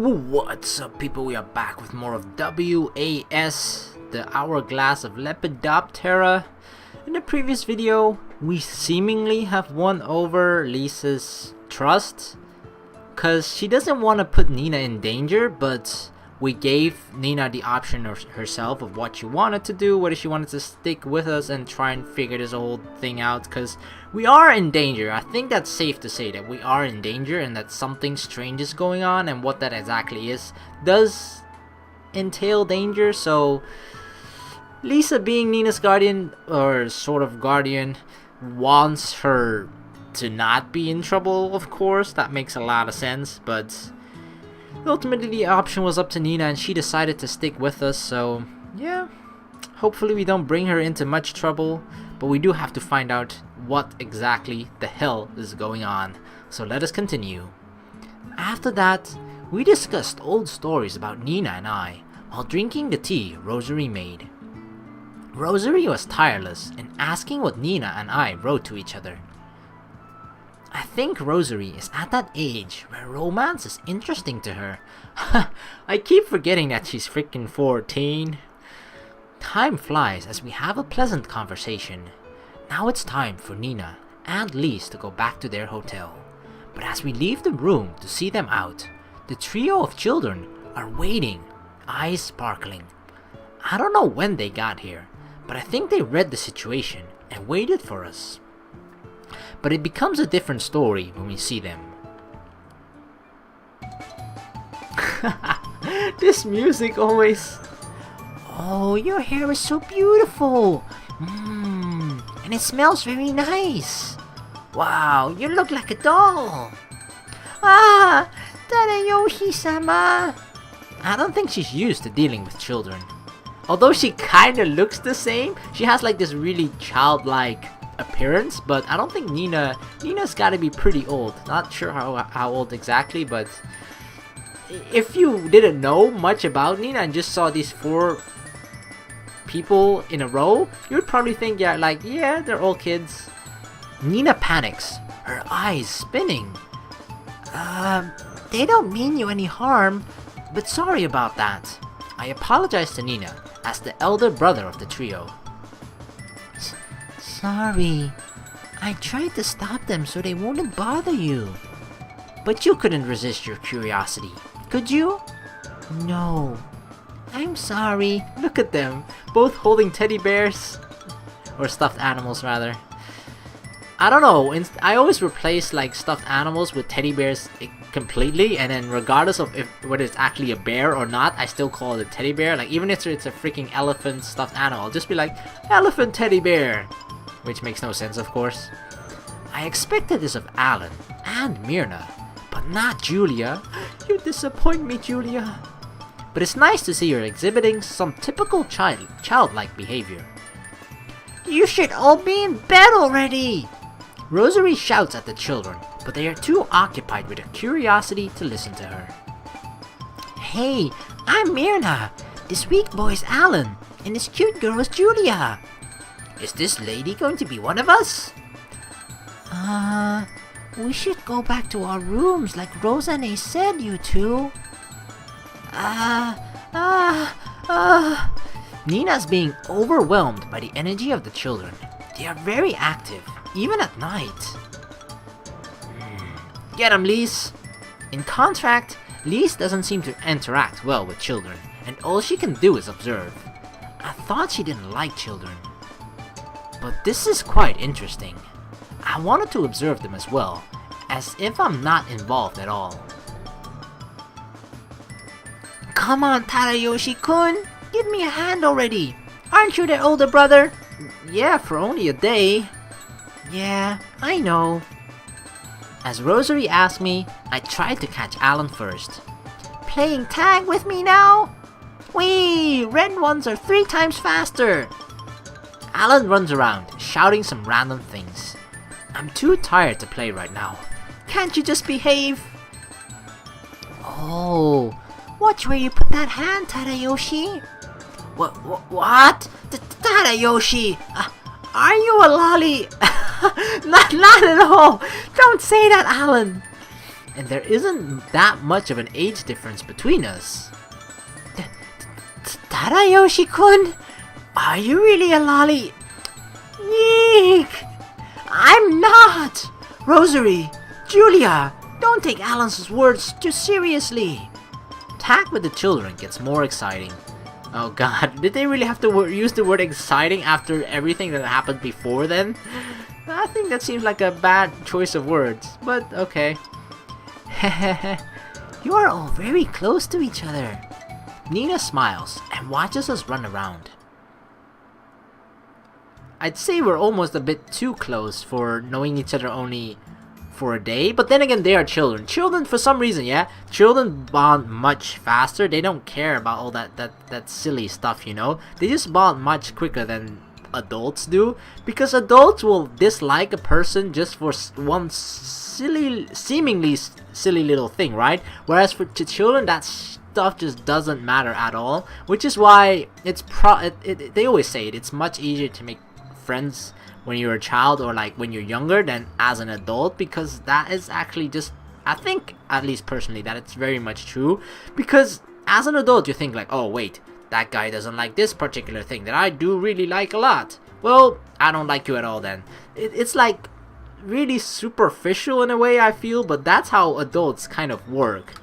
What's up, people? We are back with more of WAS, the Hourglass of Lepidoptera. In the previous video, we seemingly have won over Lisa's trust, because she doesn't want to put Nina in danger, but we gave Nina the option herself of what she wanted to do, whether she wanted to stick with us and try and figure this whole thing out, because we are in danger. I think that's safe to say that we are in danger and that something strange is going on, and what that exactly is does entail danger. So Lisa, being Nina's guardian, or sort of guardian, wants her to not be in trouble, of course. That makes a lot of sense, but ultimately the option was up to Nina and she decided to stick with us, so yeah, hopefully we don't bring her into much trouble, but we do have to find out what exactly the hell is going on. So let us continue. After that, we discussed old stories about Nina and I while drinking the tea Rosary made. Rosary was tireless in asking what Nina and I wrote to each other. I think Rosary is at that age where romance is interesting to her. I keep forgetting that she's freaking 14. Time flies as we have a pleasant conversation. Now it's time for Nina and Lise to go back to their hotel. But as we leave the room to see them out, the trio of children are waiting, eyes sparkling. I don't know when they got here, but I think they read the situation and waited for us. But it becomes a different story when we see them. This music always... Oh, your hair is so beautiful! And it smells very nice! Wow, you look like a doll! Ah, Tadayoshi-sama! I don't think she's used to dealing with children. Although she kinda looks the same, she has like this really childlike appearance, but I don't think Nina's gotta be pretty old. Not sure how old exactly, but if you didn't know much about Nina and just saw these four people in a row, you would probably think, yeah, they're all kids. Nina panics, her eyes spinning. They don't mean you any harm, but sorry about that. I apologize to Nina as the elder brother of the trio. Sorry, I tried to stop them so they wouldn't bother you. But you couldn't resist your curiosity, could you? No. I'm sorry. Look at them, both holding teddy bears. Or stuffed animals, rather. I don't know, I always replace like stuffed animals with teddy bears completely, and then regardless of whether it's actually a bear or not, I still call it a teddy bear. Like even if it's a freaking elephant stuffed animal, I'll just be like, elephant teddy bear. Which makes no sense, of course. I expected this of Alan and Myrna, but not Julia. You disappoint me, Julia. But it's nice to see you're exhibiting some typical childlike behavior. You should all be in bed already! Rosary shouts at the children, but they are too occupied with their curiosity to listen to her. Hey, I'm Myrna. This weak boy is Alan, and this cute girl is Julia. Is this lady going to be one of us? We should go back to our rooms like Rosane said, you two. Nina's being overwhelmed by the energy of the children. They are very active, even at night. Get 'em, Lise! In contrast, Lise doesn't seem to interact well with children, and all she can do is observe. I thought she didn't like children. But this is quite interesting. I wanted to observe them as well, as if I'm not involved at all. Come on, Tadayoshi-kun! Give me a hand already! Aren't you their older brother? Yeah, for only a day. Yeah, I know. As Rosary asked me, I tried to catch Alan first. Playing tag with me now? Whee! Red ones are 3 times faster! Alan runs around, shouting some random things. I'm too tired to play right now. Can't you just behave? Oh, watch where you put that hand, Tadayoshi. What? Tadayoshi! Are you a lolly? not at all! Don't say that, Alan! and there isn't that much of an age difference between us. Tadayoshi-kun? Are you really a lolly? Yeek! I'm not! Rosary, Julia, don't take Alan's words too seriously. Tag with the children gets more exciting. Oh god, did they really have to use the word exciting after everything that happened before then? I think that seems like a bad choice of words, but okay. You are all very close to each other. Nina smiles and watches us run around. I'd say we're almost a bit too close for knowing each other only for a day, but then again, they are children. Children, for some reason, yeah, children bond much faster. They don't care about all that silly stuff, you know. They just bond much quicker than adults do, because adults will dislike a person just for one seemingly silly little thing, right? Whereas for children, that stuff just doesn't matter at all, which is why it's they always say it's much easier to make friends when you're a child or like when you're younger than as an adult, because that is actually just, I think, at least personally, that it's very much true. Because as an adult you think like, oh wait, that guy doesn't like this particular thing that I do really like a lot. Well, I don't like you at all then. It's like really superficial in a way, I feel, but that's how adults kind of work.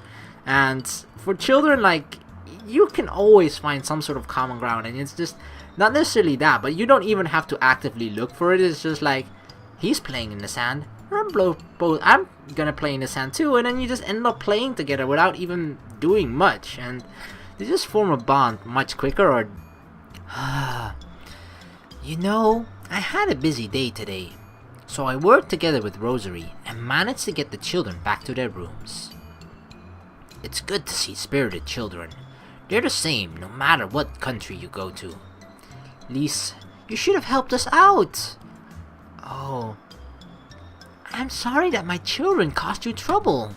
And for children, like, you can always find some sort of common ground, and it's just not necessarily that, but you don't even have to actively look for it. It's just like, he's playing in the sand, I'm gonna play in the sand too, and then you just end up playing together without even doing much, and they just form a bond much quicker. Or you know, I had a busy day today, so I worked together with Rosary and managed to get the children back to their rooms. It's good to see spirited children. They're the same no matter what country you go to. Lise, you should have helped us out. Oh, I'm sorry that my children caused you trouble.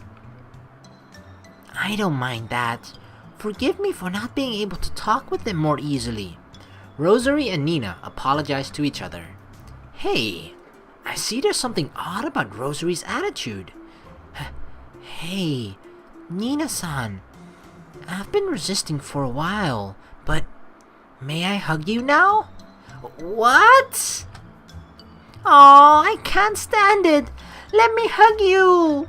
I don't mind that. Forgive me for not being able to talk with them more easily. Rosary and Nina apologize to each other. Hey, I see there's something odd about Rosary's attitude. Hey, Nina-san, I've been resisting for a while, but may I hug you now? What? Oh, I can't stand it. Let me hug you.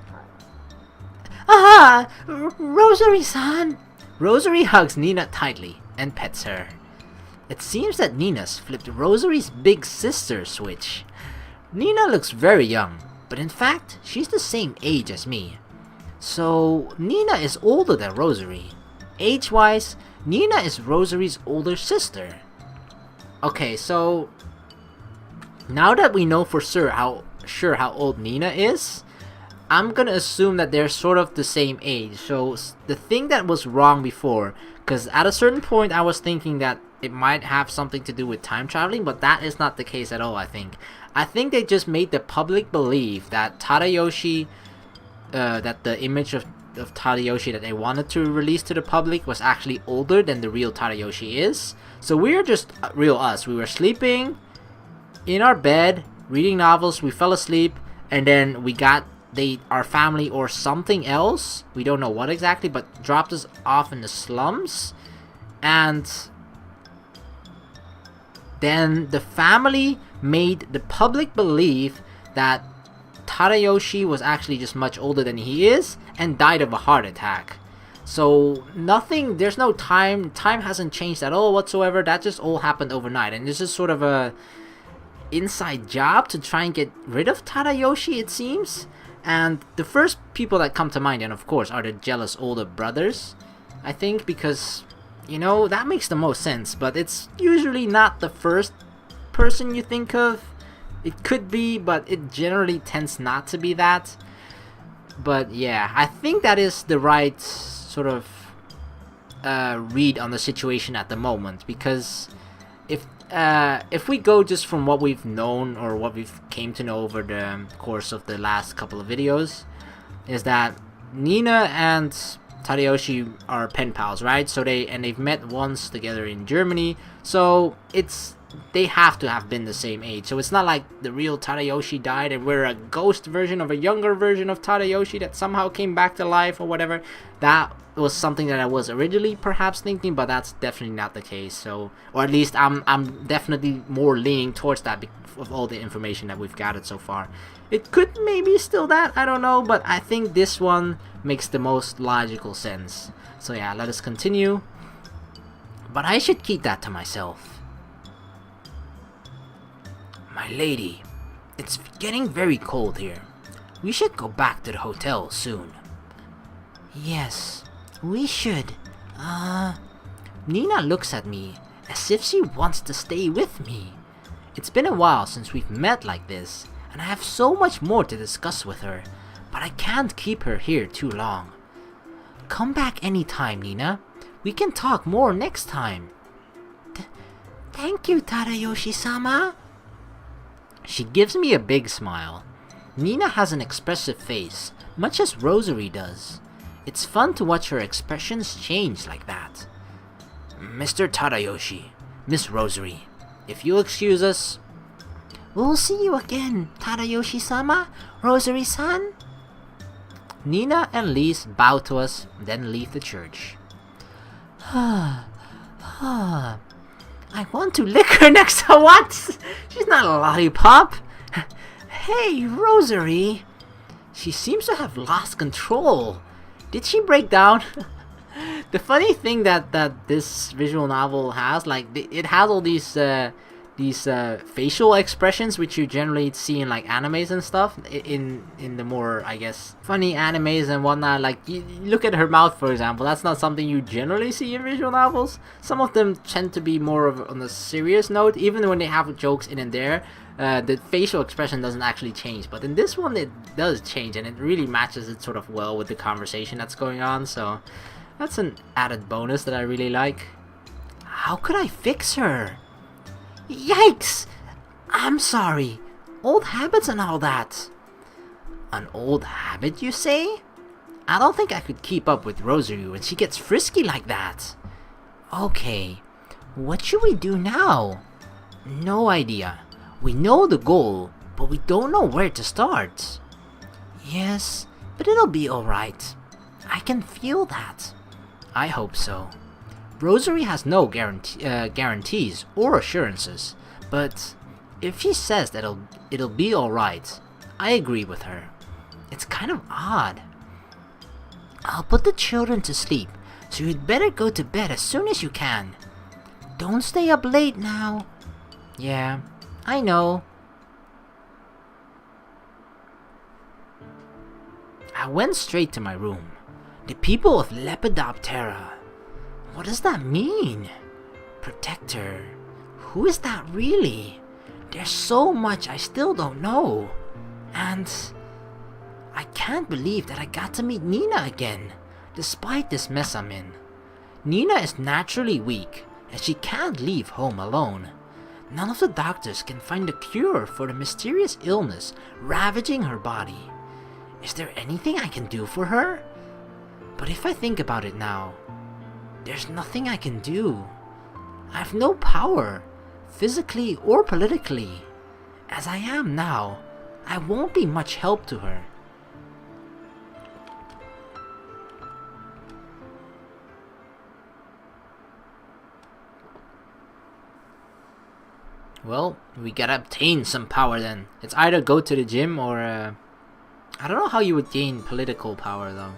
Ah, Rosary-san. Rosary hugs Nina tightly and pets her. It seems that Nina's flipped Rosary's big sister switch. Nina looks very young, but in fact, she's the same age as me. So, Nina is older than Rosary. Age-wise, Nina is Rosary's older sister. Okay, so now that we know for sure how old Nina is, I'm gonna assume that they're sort of the same age. So the thing that was wrong before, because at a certain point I was thinking that it might have something to do with time traveling, but that is not the case at all. I think they just made the public believe that Tadayoshi, that the image of Tadayoshi that they wanted to release to the public was actually older than the real Tadayoshi is. So we were just real us. We were sleeping in our bed, reading novels, we fell asleep, and then we got our family or something else, we don't know what exactly, but dropped us off in the slums, and then the family made the public believe that Tadayoshi was actually just much older than he is and died of a heart attack. So there's no time hasn't changed at all whatsoever. That just all happened overnight, and this is sort of a inside job to try and get rid of Tadayoshi, it seems. And the first people that come to mind, and of course, are the jealous older brothers, I think, because, you know, that makes the most sense, but it's usually not the first person you think of. It could be, but it generally tends not to be that. But yeah, I think that is the right sort of read on the situation at the moment, because if we go just from what we've known or what we've came to know over the course of the last couple of videos, is that Nina and Tadayoshi are pen pals, right? So they've met once together in Germany. So it's they have to have been the same age. So it's not like the real Tadayoshi died and we're a ghost version of a younger version of Tadayoshi that somehow came back to life or whatever. That was something that I was originally perhaps thinking, but that's definitely not the case. So, or at least I'm definitely more leaning towards that of all the information that we've gathered so far. It could maybe still that, I don't know, but I think this one makes the most logical sense. So yeah, let us continue. But I should keep that to myself. My lady, it's getting very cold here. We should go back to the hotel soon. Yes, we should. Nina looks at me as if she wants to stay with me. It's been a while since we've met like this, and I have so much more to discuss with her, but I can't keep her here too long. Come back anytime, Nina. We can talk more next time. Thank you, Tadayoshi-sama. She gives me a big smile. Nina has an expressive face, much as Rosary does. It's fun to watch her expressions change like that. Mr. Tadayoshi, Miss Rosary, if you'll excuse us... We'll see you again, Tadayoshi-sama, Rosary-san. Nina and Lise bow to us, then leave the church. I want to lick her next to what? She's not a lollipop. Hey, Rosary. She seems to have lost control. Did she break down? The funny thing that this visual novel has, like, it has all these facial expressions which you generally see in like animes and stuff. In the more, I guess, funny animes and whatnot. Like, you look at her mouth, for example. That's not something you generally see in visual novels. Some of them tend to be more of on a serious note, even when they have jokes in and there. The facial expression doesn't actually change, but in this one it does change, and it really matches it sort of well with the conversation that's going on, so that's an added bonus that I really like. How could I fix her? Yikes! I'm sorry. Old habits and all that. An old habit, you say? I don't think I could keep up with Rosary when she gets frisky like that. Okay, what should we do now? No idea. We know the goal, but we don't know where to start. Yes, but it'll be alright. I can feel that. I hope so. Rosary has no guarantees or assurances, but if she says that it'll be alright, I agree with her. It's kind of odd. I'll put the children to sleep, so you'd better go to bed as soon as you can. Don't stay up late now. Yeah, I know. I went straight to my room. The people of Lepidoptera. What does that mean? Protector. Who is that really? There's so much I still don't know. And I can't believe that I got to meet Nina again, despite this mess I'm in. Nina is naturally weak, and she can't leave home alone. None of the doctors can find a cure for the mysterious illness ravaging her body. Is there anything I can do for her? But if I think about it now, there's nothing I can do. I have no power, physically or politically. As I am now, I won't be much help to her. Well, we gotta obtain some power then. It's either go to the gym or... I don't know how you would gain political power though.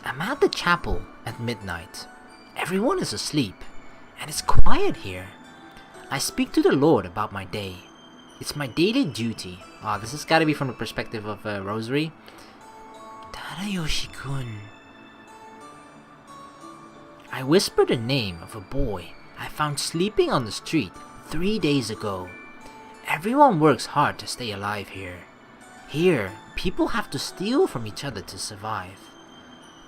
I'm at the chapel at midnight. Everyone is asleep, and it's quiet here. I speak to the Lord about my day. It's my daily duty. This has gotta be from the perspective of Rosary. Tadayoshi-kun. I whisper the name of a boy I found sleeping on the street 3 days ago. Everyone works hard to stay alive here. Here, people have to steal from each other to survive.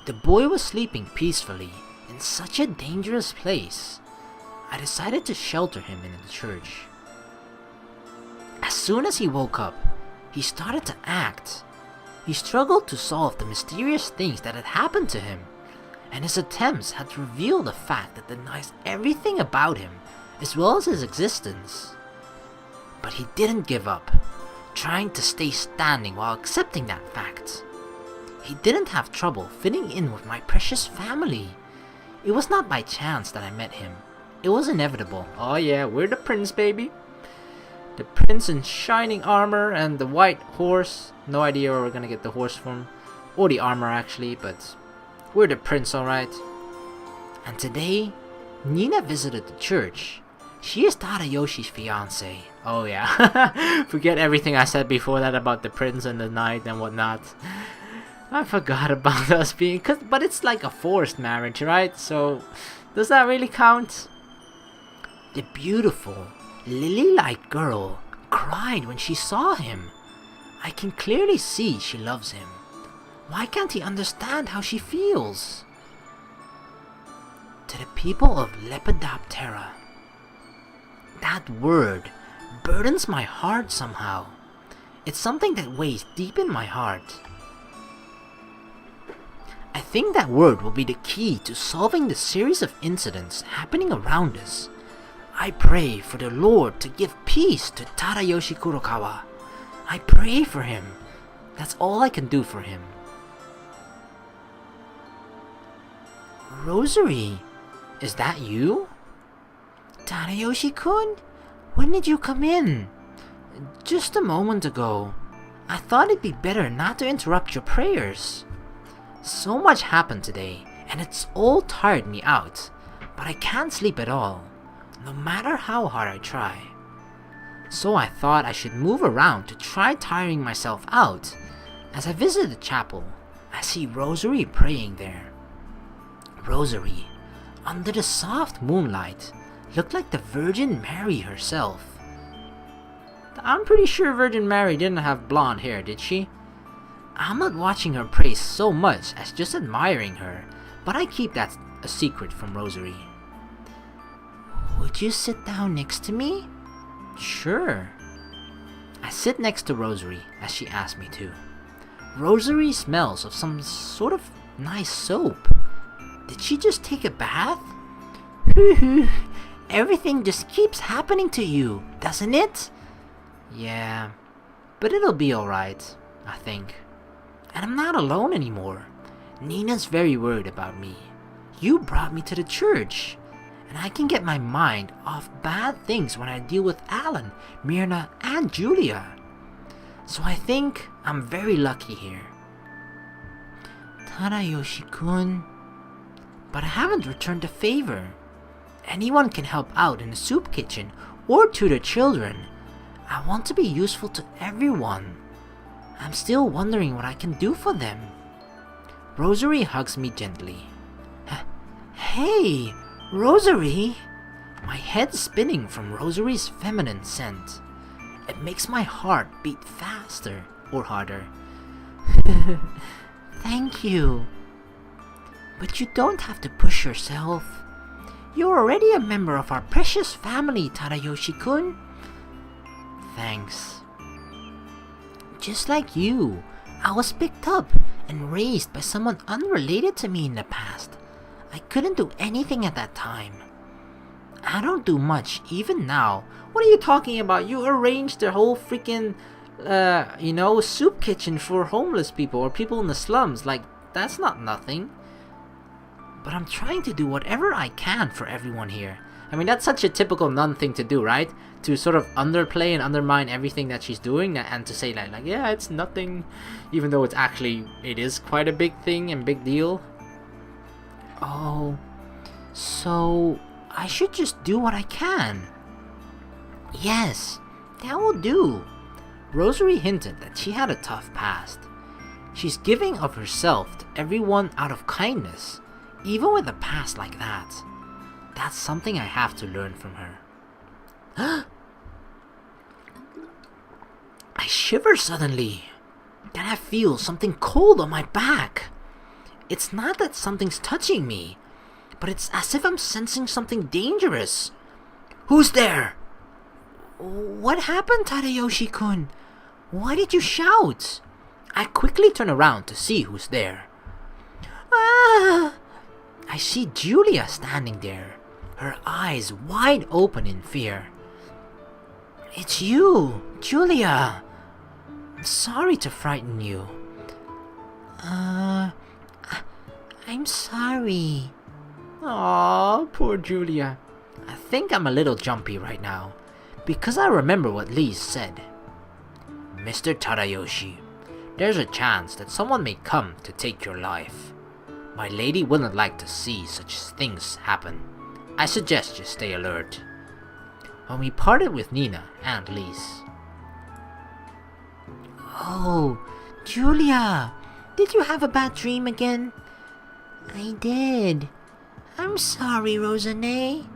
The boy was sleeping peacefully in such a dangerous place. I decided to shelter him in the church. As soon as he woke up, he started to act. He struggled to solve the mysterious things that had happened to him. and his attempts had revealed the fact that denies everything about him, as well as his existence. But he didn't give up, trying to stay standing while accepting that fact. He didn't have trouble fitting in with my precious family. It was not by chance that I met him. It was inevitable. Oh yeah, we're the prince, baby. The prince in shining armor and the white horse. No idea where we're gonna get the horse from. Or the armor actually, but we're the prince, alright. And today, Nina visited the church. She is Tadayoshi's fiance. Oh yeah. Forget everything I said before that about the prince and the knight and whatnot. I forgot about us being... but it's like a forced marriage, right? So, does that really count? The beautiful, lily-like girl cried when she saw him. I can clearly see she loves him. Why can't he understand how she feels? To the people of Lepidoptera. That word burdens my heart somehow. It's something that weighs deep in my heart. I think that word will be the key to solving the series of incidents happening around us. I pray for the Lord to give peace to Tadayoshi Kurokawa. I pray for him. That's all I can do for him. Rosary, is that you? Tadayoshi-kun, when did you come in? Just a moment ago. I thought it'd be better not to interrupt your prayers. So much happened today, and it's all tired me out, but I can't sleep at all, no matter how hard I try. So I thought I should move around to try tiring myself out. As I visit the chapel, I see Rosary praying there. Rosary, under the soft moonlight, looked like the Virgin Mary herself. I'm pretty sure Virgin Mary didn't have blonde hair, did she? I'm not watching her pray so much as just admiring her, but I keep that a secret from Rosary. Would you sit down next to me? Sure. I sit next to Rosary as she asked me to. Rosary smells of some sort of nice soap. Did she just take a bath? Everything just keeps happening to you, doesn't it? Yeah, but it'll be alright, I think. And I'm not alone anymore. Nina's very worried about me. You brought me to the church, and I can get my mind off bad things when I deal with Alan, Myrna, and Julia. So I think I'm very lucky here. Tadayoshi-kun, but I haven't returned the favor. Anyone can help out in the soup kitchen or tutor children. I want to be useful to everyone. I'm still wondering what I can do for them. Rosary hugs me gently. Hey, Rosary! My head's spinning from Rosary's feminine scent. It makes my heart beat faster or harder. Thank you. But you don't have to push yourself. You're already a member of our precious family, Tadayoshi-kun. Thanks. Just like you, I was picked up and raised by someone unrelated to me in the past. I couldn't do anything at that time. I don't do much even now. What are you talking about? You arranged the whole freaking, soup kitchen for homeless people or people in the slums. Like, that's not nothing. But I'm trying to do whatever I can for everyone here. I mean, that's such a typical nun thing to do, right? To sort of underplay and undermine everything that she's doing and to say like yeah, it's nothing, even though it is quite a big thing and big deal. Oh, so I should just do what I can. Yes, that will do. Rosary hinted that she had a tough past. She's giving of herself to everyone out of kindness, even with a past like that. That's something I have to learn from her. I shiver suddenly. Then I feel something cold on my back. It's not that something's touching me, but it's as if I'm sensing something dangerous. Who's there? What happened, Tadayoshi-kun? Why did you shout? I quickly turn around to see who's there. Ah! I see Julia standing there, her eyes wide open in fear. It's you, Julia. I'm sorry to frighten you. I'm sorry. Aw, poor Julia. I think I'm a little jumpy right now, because I remember what Lise said. Mr. Tadayoshi, there's a chance that someone may come to take your life. My lady wouldn't like to see such things happen. I suggest you stay alert. When we parted with Nina and Lise. Oh, Julia, did you have a bad dream again? I did. I'm sorry, Rosanne.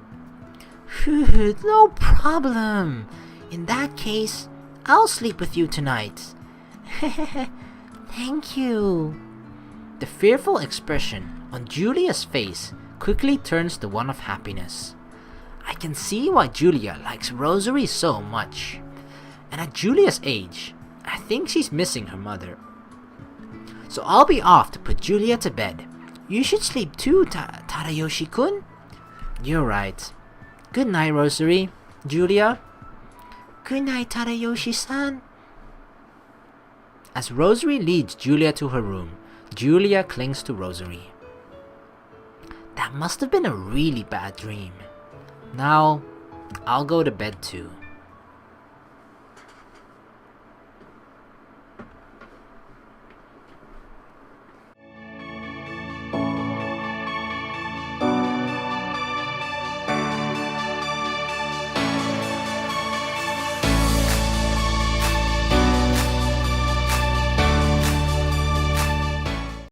No problem. In that case, I'll sleep with you tonight. Thank you. The fearful expression on Julia's face quickly turns to one of happiness. I can see why Julia likes Rosary so much. And at Julia's age, I think she's missing her mother. So I'll be off to put Julia to bed. You should sleep too, Tadayoshi-kun. You're right. Good night, Rosary. Julia. Good night, Tadayoshi-san. As Rosary leads Julia to her room, Julia clings to Rosary. That must have been a really bad dream. Now, I'll go to bed too.